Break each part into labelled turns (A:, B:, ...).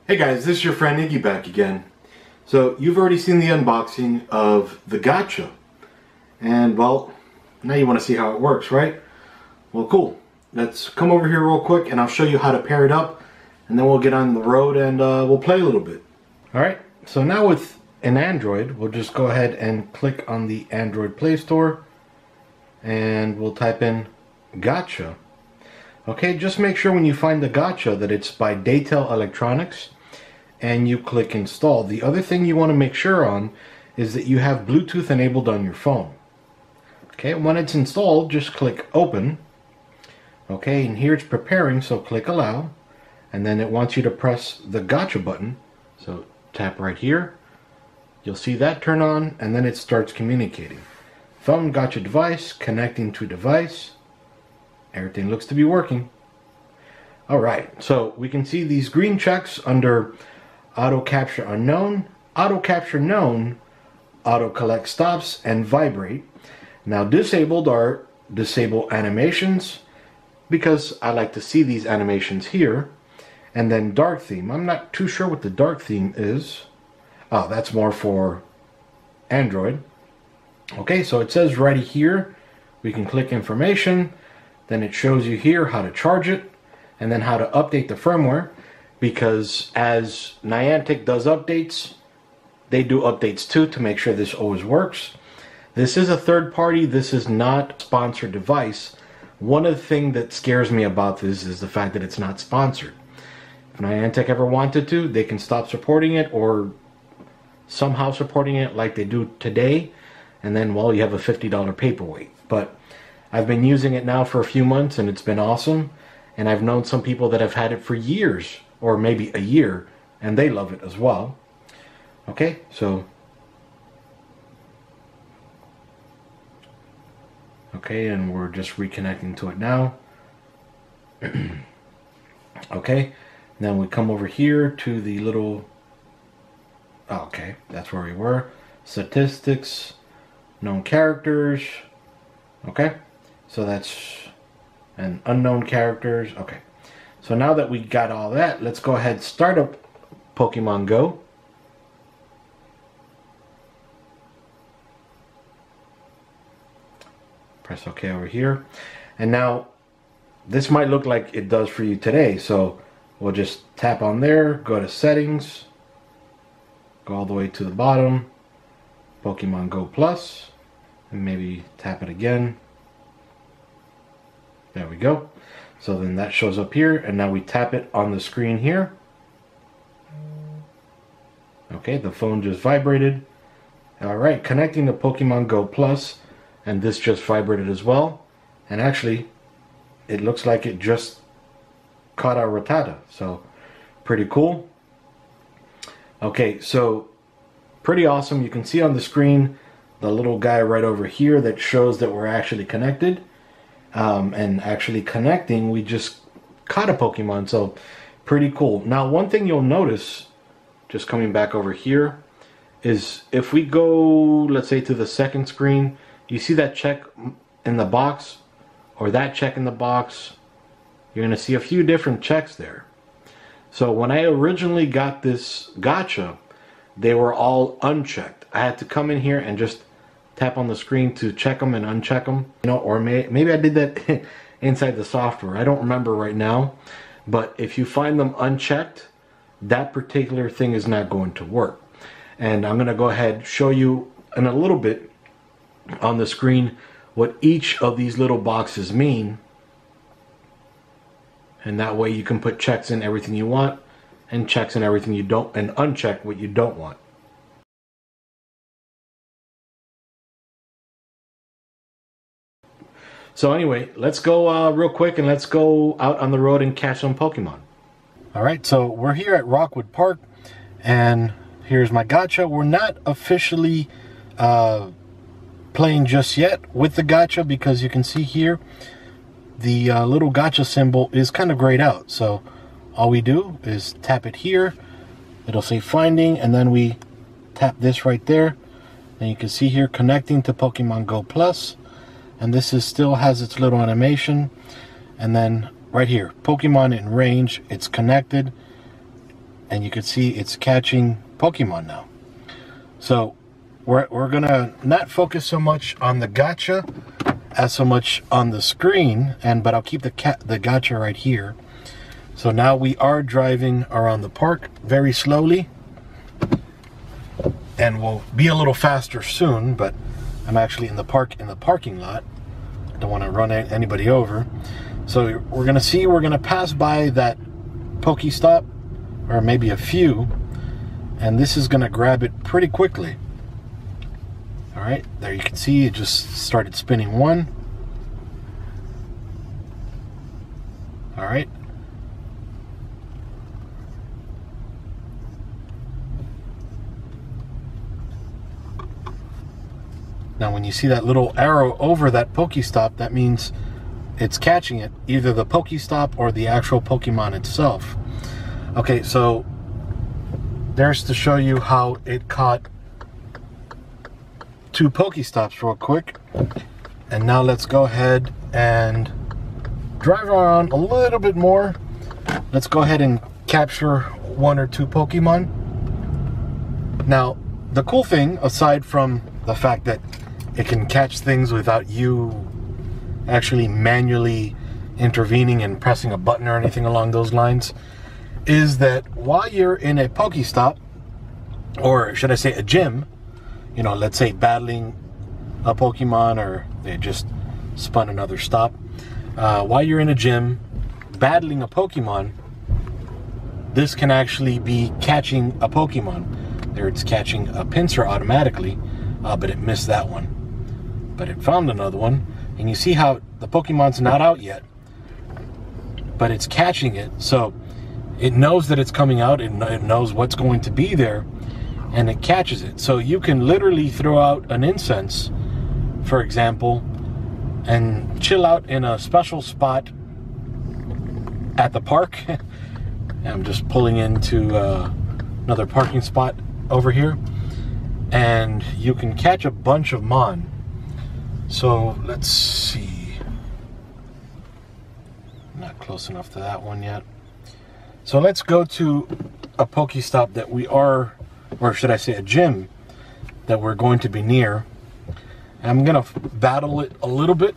A: Hey guys, this is your friend Iggy back again. So you've already seen the unboxing of the Gotcha. And well, now you want to see how it works, right? Well, cool. Let's come over here real quick and I'll show you how to pair it up. And then we'll get on the road and we'll play a little bit. Alright, so now with an Android, we'll just go ahead and click on the Android Play Store. And we'll type in Gotcha. Okay, just make sure when you find the Gotcha that it's by Datel Electronics and you click install. The other thing you want to make sure on is that you have Bluetooth enabled on your phone. Okay, when it's installed, just click open. Okay, and here it's preparing, so click allow. And then it wants you to press the Gotcha button. So tap right here. You'll see that turn on and then it starts communicating. Phone Gotcha device, connecting to device. Everything looks to be working. Alright, so we can see these green checks under auto capture unknown, auto capture known, auto collect stops, and vibrate. Now disabled are disable animations because I like to see these animations here. And then dark theme. I'm not too sure what the dark theme is. Oh, that's more for Android. Okay, so it says right here, we can click information. Then it shows you here how to charge it and then how to update the firmware, because as Niantic does updates, they do updates too to make sure this always works. This is a third party. This is not a sponsored device. One of the things that scares me about this is the fact that it's not sponsored. If Niantic ever wanted to, they can stop supporting it or somehow supporting it like they do today, and then, well, you have a $50 paperweight. But I've been using it now for a few months and it's been awesome. And I've known some people that have had it for years or maybe a year and they love it as well. Okay, so. Okay, and we're just reconnecting to it now. Okay, now we come over here to the little. Okay, that's where we were. Statistics, known characters. Okay. So that's an unknown characters. Okay. So now that we got all that, let's go ahead and start up Pokemon Go. Press OK over here. And now this might look like it does for you today. So we'll just tap on there, go to settings, go all the way to the bottom, Pokemon Go Plus, and maybe tap it again. There we go. So then that shows up here, and now we tap it on the screen here. Okay, the phone just vibrated. Alright, connecting to Pokemon Go Plus, and this just vibrated as well. And actually, it looks like it just caught our Rattata, so pretty cool. Okay, so pretty awesome. You can see on the screen the little guy right over here that shows that we're actually connected. And actually connecting, we just caught a Pokemon, so pretty cool. Now, one thing you'll notice, just coming back over here, is if we go, let's say, to the second screen, you see that check in the box, or that check in the box, you're going to see a few different checks there. So when I originally got this Gotcha, they were all unchecked. I had to come in here and just tap on the screen to check them and uncheck them, you know, or maybe I did that inside the software. I don't remember right now, but if you find them unchecked, that particular thing is not going to work. And I'm going to go ahead and show you in a little bit on the screen what each of these little boxes mean, and that way you can put checks in everything you want and checks in everything you don't, and uncheck what you don't want. So anyway, let's go real quick and let's go out on the road and catch some Pokemon. Alright, so we're here at Rockwood Park and here's my Gotcha. We're not officially playing just yet with the Gotcha because you can see here the little Gotcha symbol is kind of grayed out. So all we do is tap it here. It'll say finding, and then we tap this right there. And you can see here connecting to Pokemon Go Plus. And this is still has its little animation. And then right here, Pokemon in range, it's connected. and you can see it's catching Pokemon now. So we're gonna not focus so much on the gacha as so much on the screen, but I'll keep the gacha right here. So now we are driving around the park very slowly, and we'll be a little faster soon, but I'm actually in the parking lot. I don't want to run anybody over. So we're gonna pass by that Pokestop, or maybe a few, and this is gonna grab it pretty quickly. All right, there you can see it just started spinning one. All right. Now when you see that little arrow over that Pokestop, that means it's catching it, either the Pokestop or the actual Pokemon itself. Okay, so there's to show you how it caught 2 Pokestops real quick. And now let's go ahead and drive around a little bit more. Let's go ahead and capture 1 or 2 Pokemon. Now, the cool thing, aside from the fact that it can catch things without you actually manually intervening and pressing a button or anything along those lines, is that while you're in a Pokestop, or should I say a gym, you know, let's say battling a Pokemon, or they just spun another stop, while you're in a gym battling a Pokemon, this can actually be catching a Pokemon. There it's catching a pincer automatically, but it missed that one. But it found another one, and you see how the Pokemon's not out yet, but it's catching it. So it knows that it's coming out, it knows what's going to be there, and it catches it. So you can literally throw out an incense, for example, and chill out in a special spot at the park. I'm just pulling into another parking spot over here, and you can catch a bunch of Mon. So let's see, not close enough to that one yet. So let's go to a Pokestop that we are, or should I say a gym that we're going to be near. I'm gonna battle it a little bit,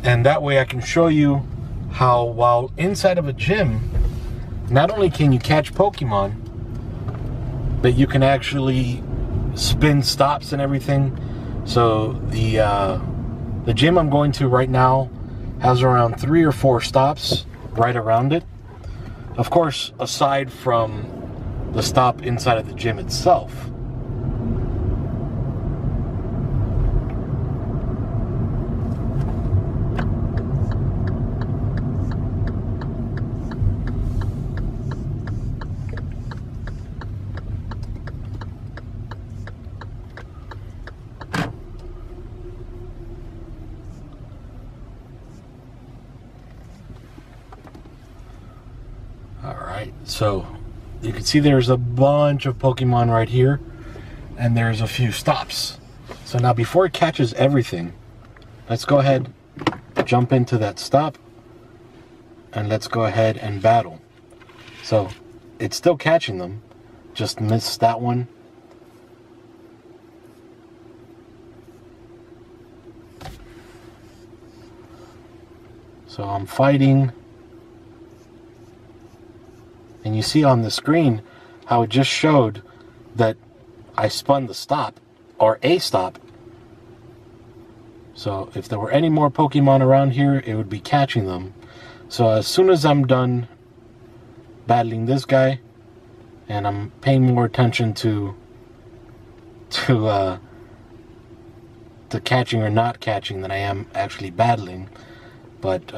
A: and that way I can show you how while inside of a gym, not only can you catch Pokemon, but you can actually spin stops and everything. So the gym I'm going to right now has around 3 or 4 stops right around it. Of course, aside from the stop inside of the gym itself. So you can see there's a bunch of Pokemon right here, and there's a few stops. So now before it catches everything, let's go ahead, jump into that stop, and let's go ahead and battle. So it's still catching them, just missed that one. So I'm fighting. And you see on the screen how it just showed that I spun the stop, or a stop. So if there were any more Pokemon around here, it would be catching them. So as soon as I'm done battling this guy, and I'm paying more attention to catching or not catching than I am actually battling. But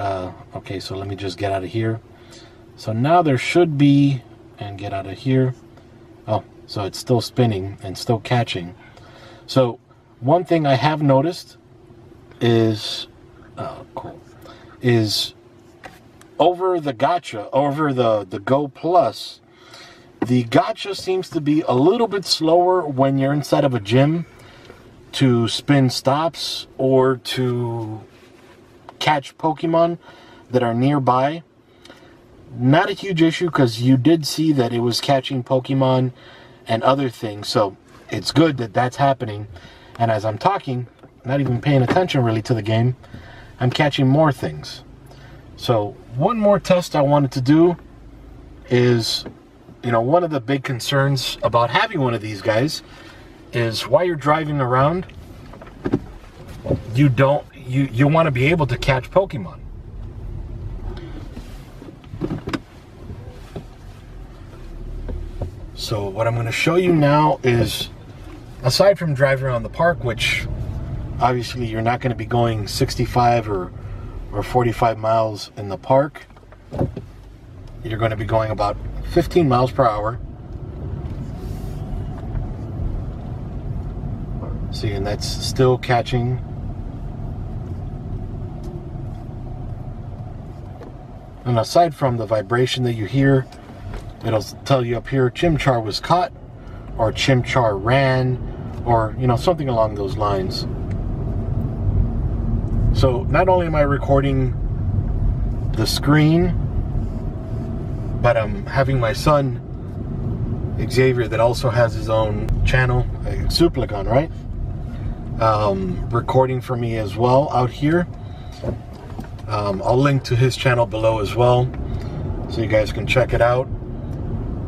A: okay, so let me just get out of here. So now there should be, and get out of here. Oh, so it's still spinning and still catching. So one thing I have noticed is, is over the gacha, over the Go Plus, the gacha seems to be a little bit slower when you're inside of a gym to spin stops or to catch Pokemon that are nearby. not a huge issue because you did see that it was catching Pokemon and other things. So it's good that that's happening. And as I'm talking, not even paying attention really to the game, I'm catching more things. So one more test I wanted to do is, you know, one of the big concerns about having one of these guys is while you're driving around, you want to be able to catch Pokemon. So what I'm going to show you now is, aside from driving around the park, which obviously you're not going to be going 65 or 45 miles in the park, you're going to be going about 15 miles per hour. See, and that's still catching. And aside from the vibration that you hear, it'll tell you up here Chimchar was caught, or Chimchar ran, or, you know, something along those lines. So not only am I recording the screen, but I'm having my son Xavier, that also has his own channel, Suplagon, right? Recording for me as well out here. I'll link to his channel below as well, so you guys can check it out.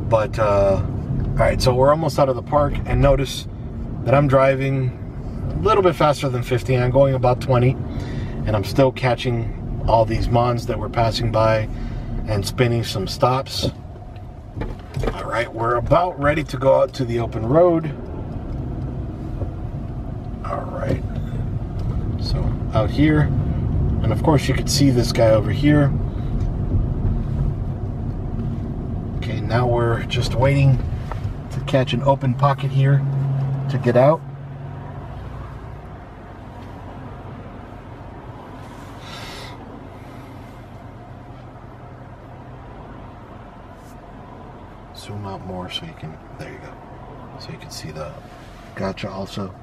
A: But alright, so we're almost out of the park, and notice that I'm driving a little bit faster than 50. I'm going about 20, and I'm still catching all these mons that we're passing by and spinning some stops. Alright, we're about ready to go out to the open road. Alright, so out here, and of course you could see this guy over here. Okay, now we're just waiting to catch an open pocket here to get out. Zoom out more so you can, there you go, so you can see the gotcha also.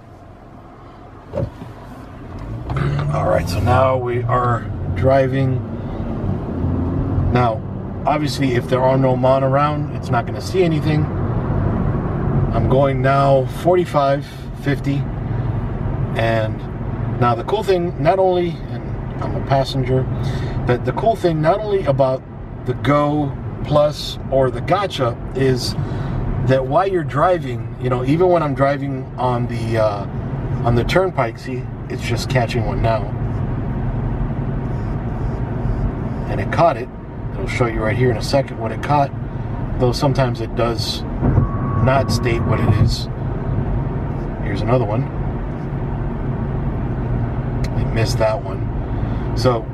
A: Alright, so now we are driving. Now, obviously, if there are no mon around, it's not going to see anything. I'm going now 45, 50. And now the cool thing, not only, and I'm a passenger, but the cool thing not only about the Go Plus or the Gotcha is that while you're driving, you know, even when I'm driving on the turnpike, see, it's just catching one now. And it caught it. It'll show you right here in a second what it caught, though sometimes it does not state what it is. Here's another one. I missed that one. So,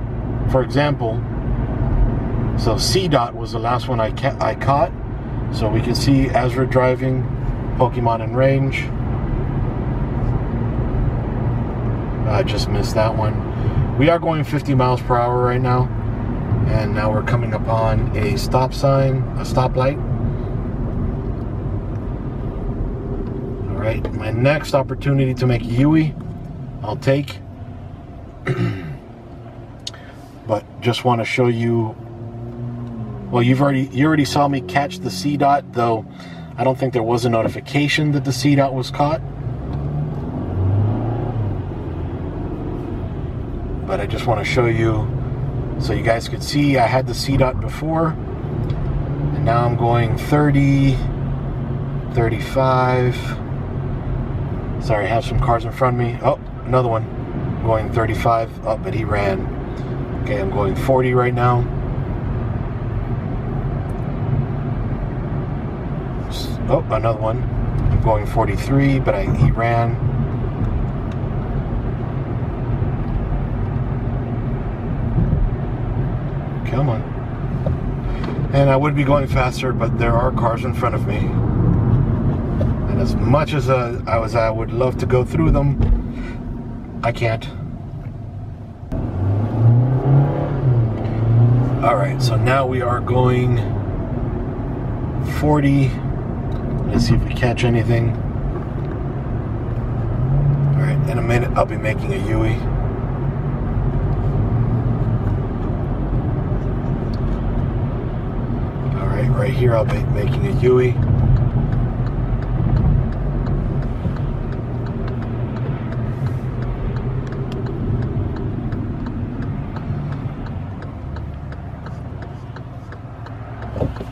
A: for example, so C dot was the last one I caught. So we can see as we're driving, Pokemon in range. I just missed that one. We are going 50 miles per hour right now. And now we're coming upon a stop sign, a stoplight. Alright, my next opportunity to make a Yui, I'll take. But just want to show you, well, you already saw me catch the C dot, though I don't think there was a notification that the C dot was caught. But I just want to show you, so you guys could see I had the C dot before, and now I'm going 30, 35. Sorry, I have some cars in front of me. Oh, another one. I'm going 35. Oh, but he ran. Okay, I'm going 40 right now. Oh, another one. I'm going 43, but he ran. Come on. And I would be going faster, but there are cars in front of me. And as much as I would love to go through them, I can't. Alright, so now we are going 40. Let's see if we catch anything. Alright, in a minute I'll be making a Yui. right here I'll be making a Yui.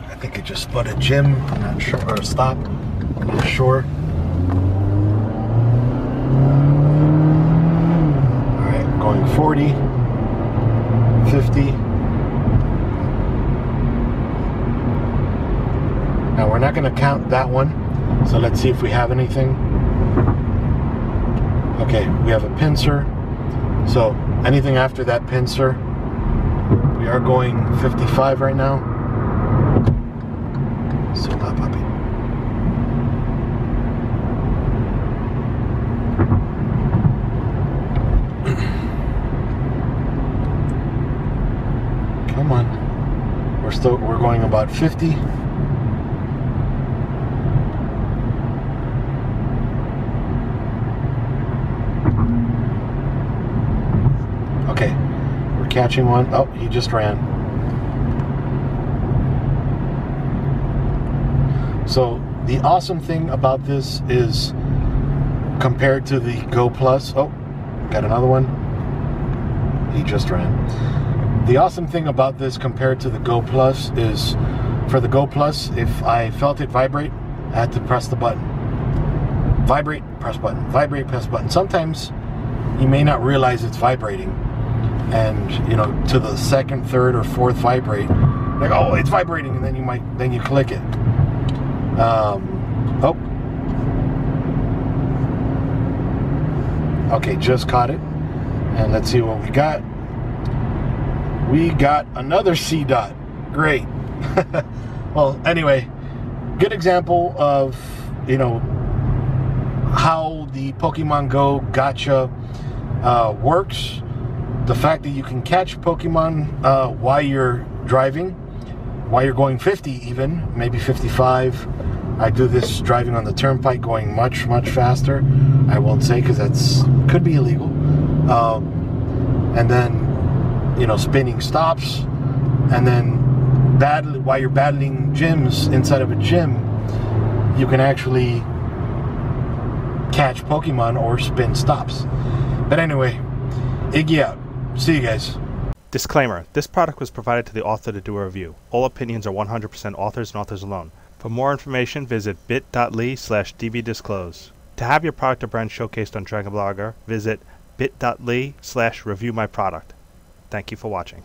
A: I think it just spotted Jim. I'm not sure, or stop. I'm not sure. Alright, going 40, 50. Now we're not going to count that one, so let's see if we have anything. Okay, we have a pincer. So anything after that pincer, we are going 55 right now. So loud, puppy. Come on. We're going about 50. Okay. We're catching one. Oh, he just ran. So the awesome thing about this is, compared to the Go Plus, oh, got another one. He just ran. The awesome thing about this compared to the Go Plus is, for the Go Plus, if I felt it vibrate, I had to press the button. Vibrate, press button. Vibrate, press button. Sometimes you may not realize it's vibrating, and you know, to the second, third, or fourth vibrate, like, oh, it's vibrating, and then you click it. Oh. Okay, just caught it. And let's see what we got. We got another C dot. Great. Well, anyway, good example of, you know, how the Pokemon Go Gotcha works. The fact that you can catch Pokemon while you're driving, while you're going 50 even, maybe 55. I do this driving on the turnpike, going much, much faster. I won't say, because that's could be illegal. And then, you know, spinning stops, and then while you're battling gyms inside of a gym, you can actually catch Pokemon or spin stops. But anyway, Iggy out. See you guys.
B: Disclaimer: this product was provided to the author to do a review. All opinions are 100% authors and authors alone. For more information, visit bit.ly/dbdisclose. To have your product or brand showcased on Dragon Blogger, visit bit.ly/reviewmyproduct. Thank you for watching.